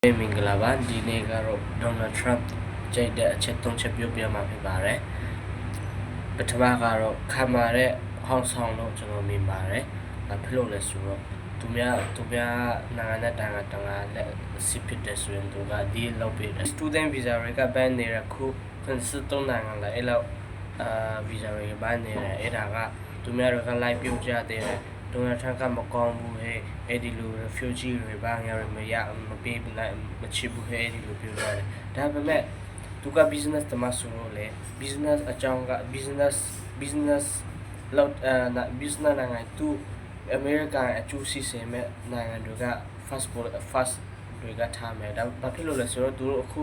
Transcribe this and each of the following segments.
မင်္ဂလာပါဒီနေ့ကတော့ Donald Trump ကြိတ်တဲ့အချက်၃ချက်ပြောပြမှာဖြစ်ပါတယ်ပထမကတော့ခံမာတဲ့ဟောင်းဆောင်လို့ကျွန်တော်မြင်ပါတယ်ဘာဖြစ်လို့လဲဆိုတော့သူများနိုင်ငံနဲ့တန်ခါလက်စစ်ဖြစ်တဲ့ဆိုရင်သူကဒီလောက်ပြီး student visa တွေကဘန်နေတဲ့ခု53နိုင်ငံလာအဲ့လောက်visa တွေဘန်နေတယ်အဲ့ဒါကသူများတွေက live ပြောကြတယ်Donald Trump ကမကောင်းဘူးဟဲ့အဲ့ဒီလို refugee တွေဘာညာတွေမပေးနိုင်မချစ်ဘူးဟဲ့အဲ့ဒီလိုပြောကြတယ်ဒါပေမဲ့သူက business တမဆိုလို့လေ business အကြောင်းက business လောက်business နိုင်ငံသူ American အကျိုးစီးစင်မဲ့နိုင်ငံတွေက first တွေကထားမယ်ဒါဘာဖြစ်လို့လဲဆိုတော့သူတို့အခု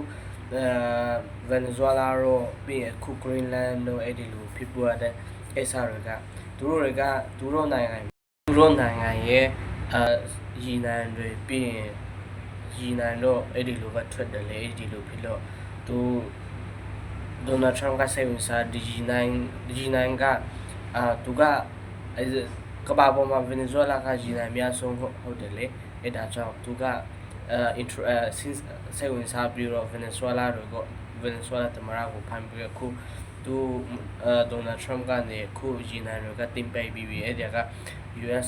Venezuela ရောပြီးအခု Greenland တို့အဲ့ဒီလိုဖြစ်ပေါ်တဲ့အဲ့စားတွေကသူတို့နိုင်ငံရဲ့ရီနန်တွေပြီးရင်ရီနန်တော့အဲ့ဒီလိုပဲထွက်တယ်လေအဲ့ဒီလိုဖြစ်လို့သူ Donald Trump ကစိတ်ဝင်စားဒီရီနန်ကသူကကဘာပေါ်မှာ Venezuela ကရီနန်များဆုံးဟုတ်တယ်လေအဲ့ဒါကြောင့်သူကsince စိတ်ဝင်စားပြီးတော့ Venezuela တမရကိုဖမ်းပြီးအခုသူDonald Trump ကနေခုရီနန်တွေကတင်ပိတ်ပြီးအဲ့ဒါက US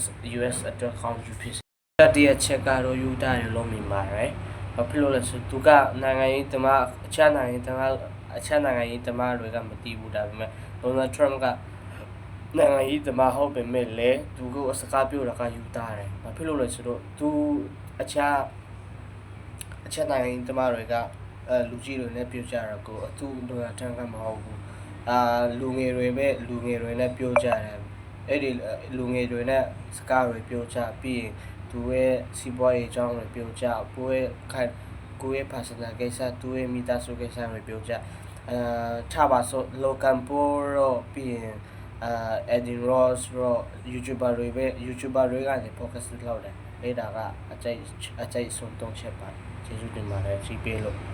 အတွက်ကောင်းယူဖြစ်တတိယချက်ကတော့ယူတာရလုံးမိပါတယ်ဘာဖြစ်လို့လဲဆိုသူကနိုင်ငံရေးတမအခြားနိုင်ငံရေးတမတွေကမတည်ဘူးဒါပေမဲ့ Donald Trump ကနိုင်ငံရေးတမဟုတ်ပေမဲ့လေသူကစကားပြောတာကယူတာတယ်ဘာဖြစ်လို့လဲဆိုတော့သူအခြားနိုင်ငံရေးတမတွေကလူကြီးတွေနဲ့ပြောကြတာကိုသူ Donald Trump ကမဟုတ်ဘူးလူငယ်တွေနဲ့ပြောကြတယ်အဲ့ဒီလူငယ်တွေနဲ့စကားတွေပြောကြပြီးရင်သူရဲ့စီးပွားရေးအကြောင်းတွေပြောကြကိုယ့်ရဲ့ personal ကိစ္စသူရဲ့မိသားစုကိစ္စတွေပြောကြချပါဆို Logan Paul ရောပြီးရင်Eddie Ross ရော YouTuber တွေကနေ focus လုပ်တယ်အဲ့ဒါကအကျိတ်ဆုံး3ချက်ပါကျေးဇူးတင်ပါတယ်ရှိပေးလို့